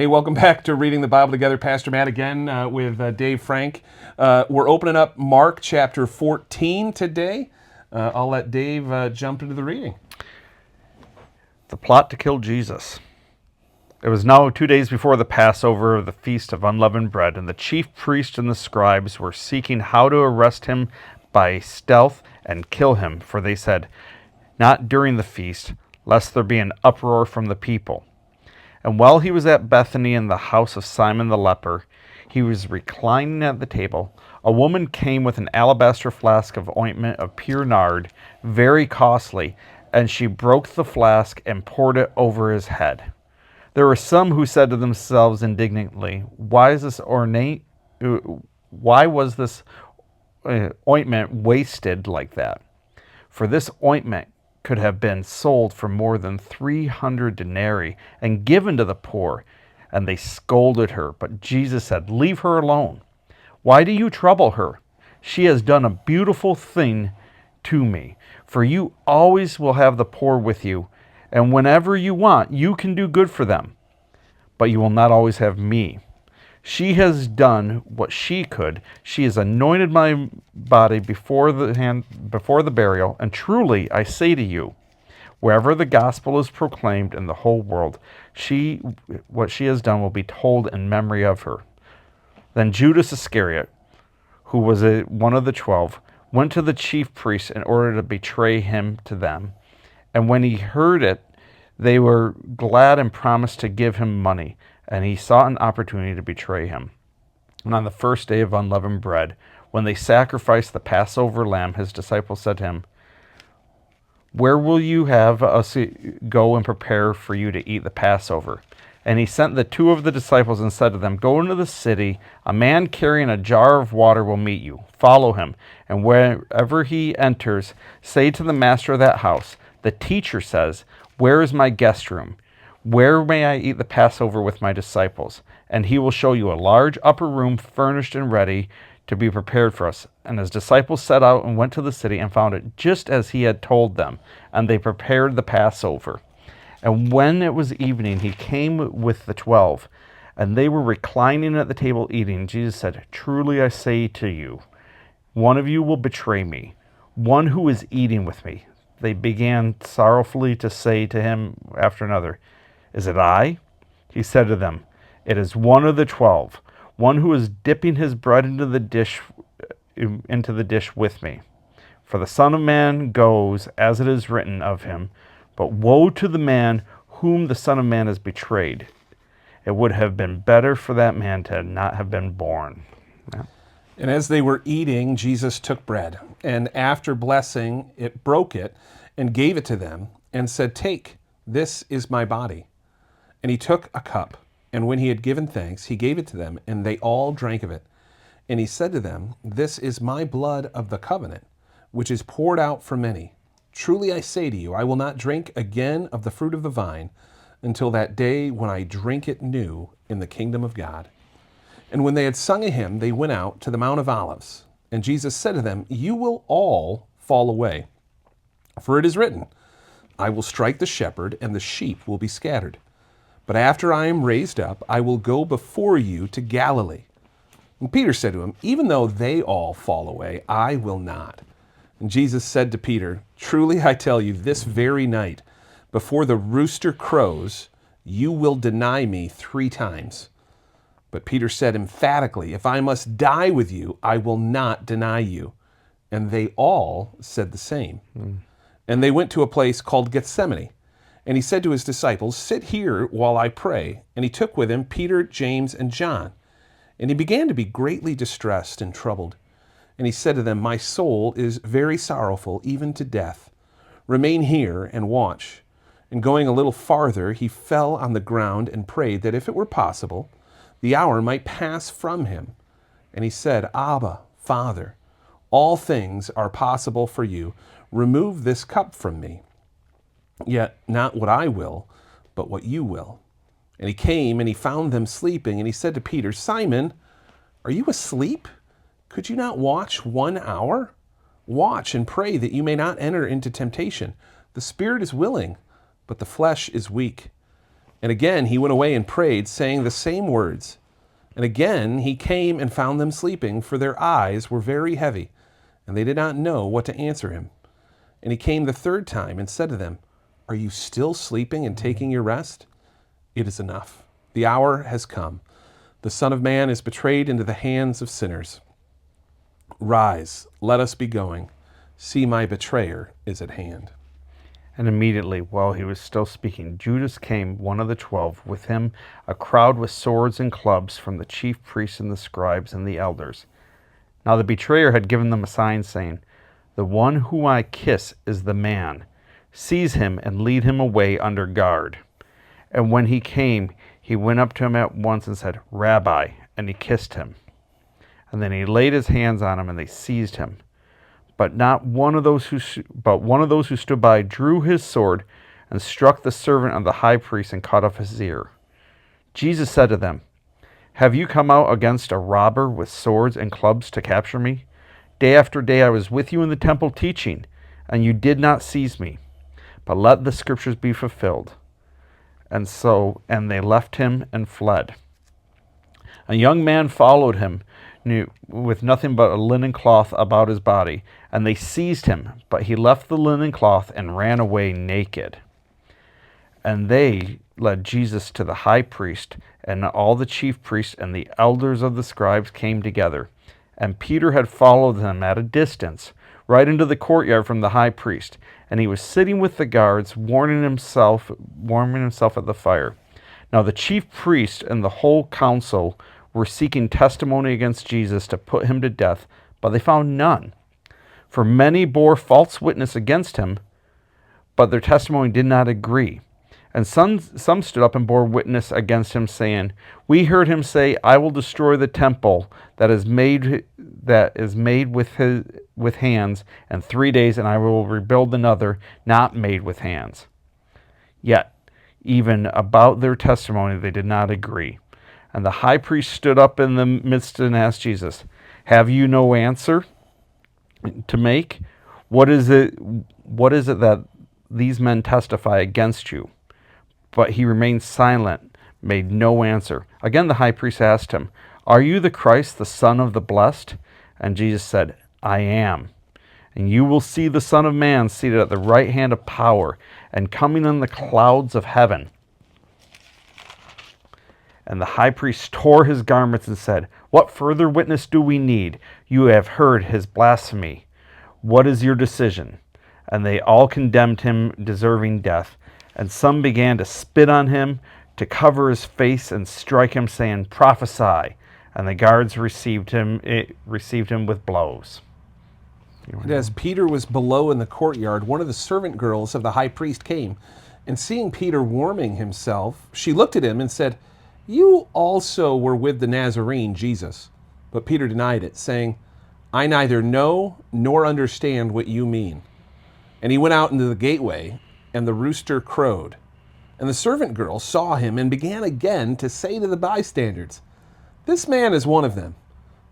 Hey, welcome back to Reading the Bible Together. Pastor Matt again with Dave Frank. We're opening up Mark chapter 14 today. I'll let Dave jump into the reading. The plot to kill Jesus. It was now 2 days before the Passover of the Feast of Unleavened Bread, and the chief priests and the scribes were seeking how to arrest him by stealth and kill him, for they said, "Not during the feast, lest there be an uproar from the people." And while he was at Bethany in the house of Simon the leper, he was reclining at the table. A woman came with an alabaster flask of ointment of pure nard, very costly, and she broke the flask and poured it over his head. There were some who said to themselves indignantly, Why was this ointment wasted like that? For this ointment could have been sold for more than 300 denarii and given to the poor. And they scolded her. But Jesus said, Leave her alone. Why do you trouble her? She has done a beautiful thing to me. For you always will have the poor with you, and whenever you want, you can do good for them. But you will not always have me. She has done what she could. She has anointed my body before the burial. And truly, I say to you, wherever the gospel is proclaimed in the whole world, what she has done will be told in memory of her. Then Judas Iscariot, who was one of the 12, went to the chief priests in order to betray him to them. And when he heard it, they were glad and promised to give him money. And he sought an opportunity to betray him. And on the first day of unleavened bread, when they sacrificed the Passover lamb, his disciples said to him, Where will you have us go and prepare for you to eat the Passover? And he sent the two of the disciples and said to them, Go into the city. A man carrying a jar of water will meet you. Follow him. And wherever he enters, say to the master of that house, The teacher says, Where is my guest room? Where may I eat the Passover with my disciples? And he will show you a large upper room furnished and ready to be prepared for us. And his disciples set out and went to the city and found it just as he had told them. And they prepared the Passover. And when it was evening, he came with the 12. And they were reclining at the table eating. Jesus said, Truly I say to you, one of you will betray me, one who is eating with me. They began sorrowfully to say to him after another, Is it I? He said to them, It is one of the 12, one who is dipping his bread into the dish with me. For the Son of Man goes as it is written of him, but woe to the man whom the Son of Man has betrayed. It would have been better for that man to not have been born. Yeah. And as they were eating, Jesus took bread, and after blessing, it broke it and gave it to them, and said, Take, this is my body. And he took a cup, and when he had given thanks, he gave it to them, and they all drank of it. And he said to them, This is my blood of the covenant, which is poured out for many. Truly I say to you, I will not drink again of the fruit of the vine until that day when I drink it new in the kingdom of God. And when they had sung a hymn, they went out to the Mount of Olives. And Jesus said to them, You will all fall away, for it is written, I will strike the shepherd, and the sheep will be scattered. But after I am raised up, I will go before you to Galilee. And Peter said to him, Even though they all fall away, I will not. And Jesus said to Peter, Truly I tell you, this very night, before the rooster crows, you will deny me 3 times. But Peter said emphatically, If I must die with you, I will not deny you. And they all said the same. And they went to a place called Gethsemane. And he said to his disciples, Sit here while I pray. And he took with him Peter, James, and John. And he began to be greatly distressed and troubled. And he said to them, My soul is very sorrowful, even to death. Remain here and watch. And going a little farther, he fell on the ground and prayed that if it were possible, the hour might pass from him. And he said, Abba, Father, all things are possible for you. Remove this cup from me. Yet not what I will, but what you will. And he came and he found them sleeping, and he said to Peter, Simon, are you asleep? Could you not watch 1 hour? Watch and pray that you may not enter into temptation. The spirit is willing, but the flesh is weak. And again he went away and prayed, saying the same words. And again he came and found them sleeping, for their eyes were very heavy, and they did not know what to answer him. And he came the third time and said to them, Are you still sleeping and taking your rest? It is enough. The hour has come. The Son of Man is betrayed into the hands of sinners. Rise, let us be going. See, my betrayer is at hand. And immediately, while he was still speaking, Judas came, one of the 12, with him a crowd with swords and clubs from the chief priests and the scribes and the elders. Now the betrayer had given them a sign, saying, The one whom I kiss is the man. Seize him and lead him away under guard. And when he came, he went up to him at once and said, Rabbi, and he kissed him. And then he laid his hands on him, and they seized him. But one of those who stood by drew his sword and struck the servant of the high priest and cut off his ear. Jesus said to them, Have you come out against a robber with swords and clubs to capture me? Day after day I was with you in the temple teaching, and you did not seize me. But let the scriptures be fulfilled. And they left him and fled. A young man followed him, with nothing but a linen cloth about his body, and they seized him, but he left the linen cloth and ran away naked. And they led Jesus to the high priest, and all the chief priests and the elders of the scribes came together. And Peter had followed them at a distance, right into the courtyard from the high priest, and he was sitting with the guards, warming himself at the fire. Now the chief priest and the whole council were seeking testimony against Jesus to put him to death, but they found none. For many bore false witness against him, but their testimony did not agree. And some stood up and bore witness against him, saying, We heard him say, I will destroy the temple that is made with hands in 3 days, and I will rebuild another not made with hands. Yet, even about their testimony, they did not agree. And the high priest stood up in the midst and asked Jesus, Have you no answer to make? What is it that these men testify against you? But he remained silent, made no answer. Again the high priest asked him, Are you the Christ, the Son of the Blessed? And Jesus said, I am. And you will see the Son of Man seated at the right hand of power and coming on the clouds of heaven. And the high priest tore his garments and said, What further witness do we need? You have heard his blasphemy. What is your decision? And they all condemned him, deserving death. And some began to spit on him, to cover his face and strike him, saying, Prophesy. And the guards received him with blows. And as Peter was below in the courtyard, one of the servant girls of the high priest came, and seeing Peter warming himself, she looked at him and said, You also were with the Nazarene, Jesus. But Peter denied it, saying, I neither know nor understand what you mean. And he went out into the gateway, and the rooster crowed. And the servant girl saw him and began again to say to the bystanders, This man is one of them.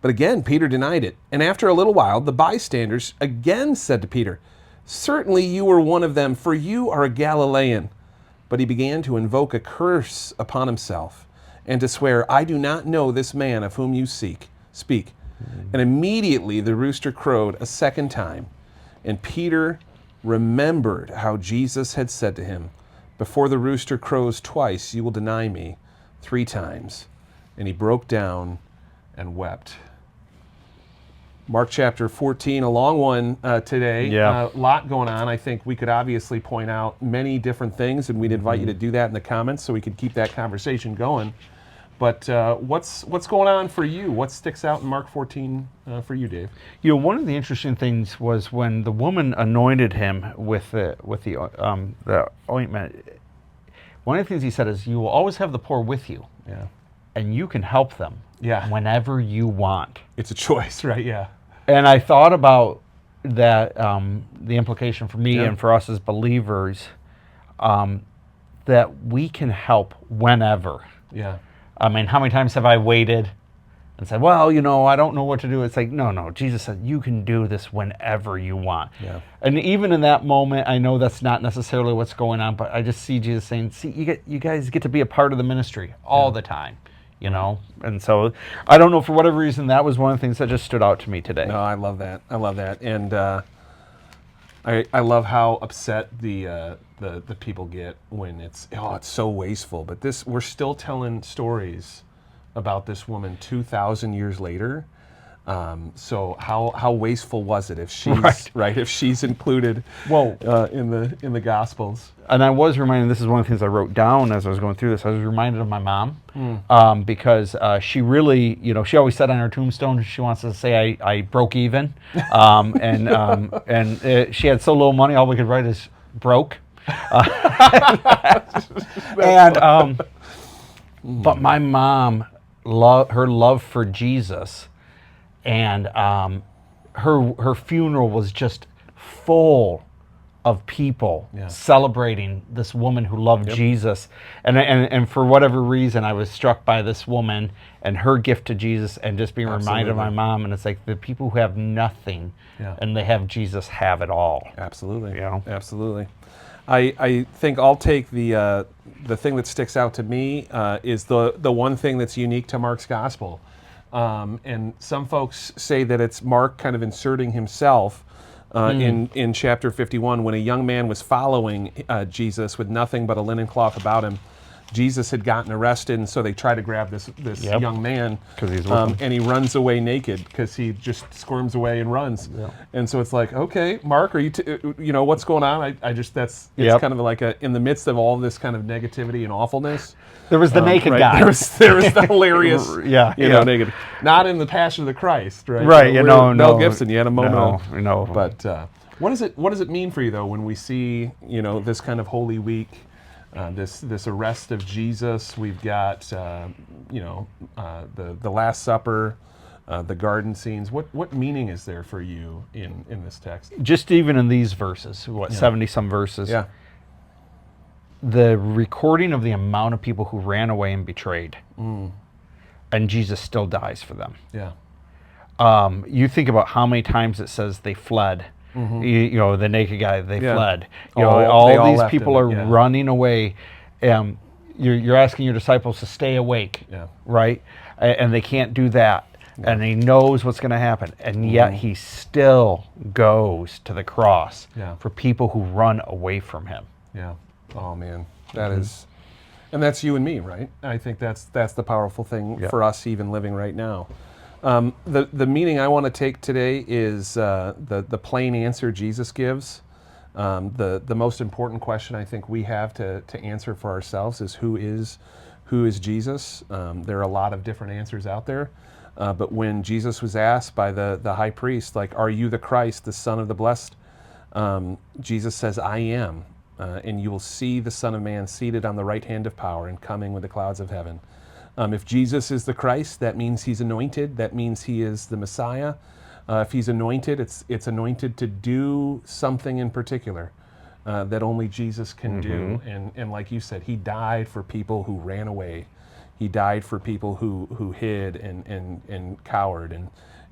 But again Peter denied it. And after a little while the bystanders again said to Peter, Certainly you were one of them, for you are a Galilean. But he began to invoke a curse upon himself, and to swear, I do not know this man of whom you speak. And immediately the rooster crowed a second time. And Peter remembered how Jesus had said to him, Before the rooster crows twice, you will deny me 3 times. And he broke down and wept. Mark chapter 14, a long one today. Yeah. A lot going on. I think we could obviously point out many different things, and we'd invite you to do that in the comments so we could keep that conversation going. But what's going on for you? What sticks out in Mark 14 for you, Dave? You know, one of the interesting things was when the woman anointed him with the ointment. One of the things he said is, "You will always have the poor with you, Yeah. and you can help them whenever you want." It's a choice, right? Yeah. And I thought about that, the implication for me and for us as believers, that we can help whenever. Yeah. I mean, how many times have I waited and say, well, I don't know what to do. It's like, no. Jesus said, you can do this whenever you want. Yeah. And even in that moment, I know that's not necessarily what's going on, but I just see Jesus saying, see, you guys get to be a part of the ministry all the time, And so I don't know, for whatever reason, that was one of the things that just stood out to me today. No, I love that. And I love how upset the people get when it's so wasteful. But we're still telling stories about this woman 2,000 years later. So how wasteful was it if she's right if she's included in the Gospels? And I was reminded, this is one of the things I wrote down as I was going through this. I was reminded of my mom because she really, she always said on her tombstone she wants to say I broke even, and she had so little money, all we could write is broke. But my mom, her love for Jesus, and her funeral was just full of people celebrating this woman who loved Jesus, and for whatever reason, I was struck by this woman and her gift to Jesus, and just being reminded of my mom. And it's like the people who have nothing and they have Jesus have it all. Absolutely, absolutely. I think I'll take the thing that sticks out to me is the one thing that's unique to Mark's gospel, and some folks say that it's Mark kind of inserting himself in chapter 51 when a young man was following Jesus with nothing but a linen cloth about him. Jesus had gotten arrested, and so they try to grab this young man, and he runs away naked because he just squirms away and runs. And so it's like, okay, Mark, are you what's going on? It's kind of like in the midst of all this kind of negativity and awfulness. There was the naked guy. There was the hilarious, naked. Not in the Passion of the Christ, right? Right, Mel Gibson, you had a moment. No. But what does it mean for you though when we see this kind of Holy Week? This arrest of Jesus. We've got the Last Supper, the garden scenes. What meaning is there for you in this text? Just even in these verses, 70 some verses. Yeah. The recording of the amount of people who ran away and betrayed, and Jesus still dies for them. Yeah. You think about how many times it says they fled. The naked guy, they fled. All these people are running away. You're asking your disciples to stay awake, right? And they can't do that. Yeah. And he knows what's going to happen. And yet he still goes to the cross for people who run away from him. Yeah. Oh, man. That is... And that's you and me, right? I think that's the powerful thing for us even living right now. The meaning I want to take today is the plain answer Jesus gives. The most important question I think we have to answer for ourselves is who is Jesus? There are a lot of different answers out there, but when Jesus was asked by the high priest, like, are you the Christ, the Son of the Blessed? Jesus says, I am, and you will see the Son of Man seated on the right hand of power and coming with the clouds of heaven. If Jesus is the Christ, that means he's anointed. That means he is the Messiah. If he's anointed, it's anointed to do something in particular that only Jesus can do. And like you said, he died for people who ran away. He died for people who hid and cowered.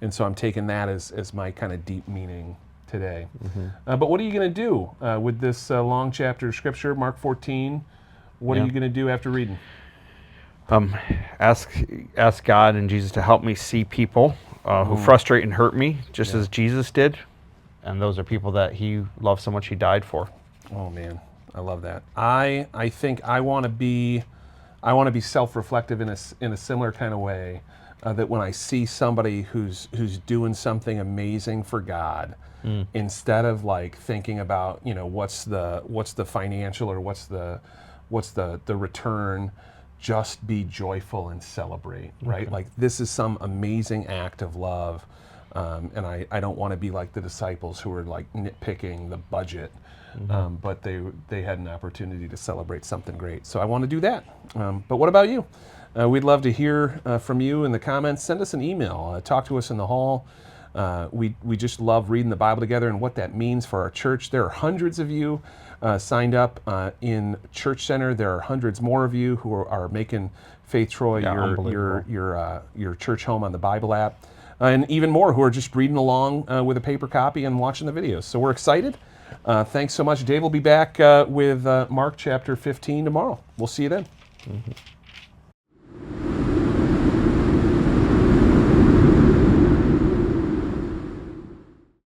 And so I'm taking that as my kind of deep meaning today. But what are you going to do with this long chapter of Scripture, Mark 14? What are you going to do after reading? Ask God and Jesus to help me see people who frustrate and hurt me, just as Jesus did, and those are people that he loved so much he died for. Oh man, I love that. I think I want to be self-reflective in a similar kind of way, that when I see somebody who's doing something amazing for God, instead of like thinking about what's the financial or what's the return. Just be joyful and celebrate, right? Like this is some amazing act of love, and I don't want to be like the disciples who were like nitpicking the budget, but they had an opportunity to celebrate something great. So I want to do that. But what about you? We'd love to hear from you in the comments. Send us an email. Talk to us in the hall. We just love reading the Bible together and what that means for our church. There are hundreds of you signed up in Church Center. There are hundreds more of you who are making Faith Troy, Yeah, your unbelievable. your church home on the Bible app, and even more who are just reading along with a paper copy and watching the videos. So we're excited. Thanks so much. Dave will be back with Mark chapter 15 tomorrow. We'll see you then.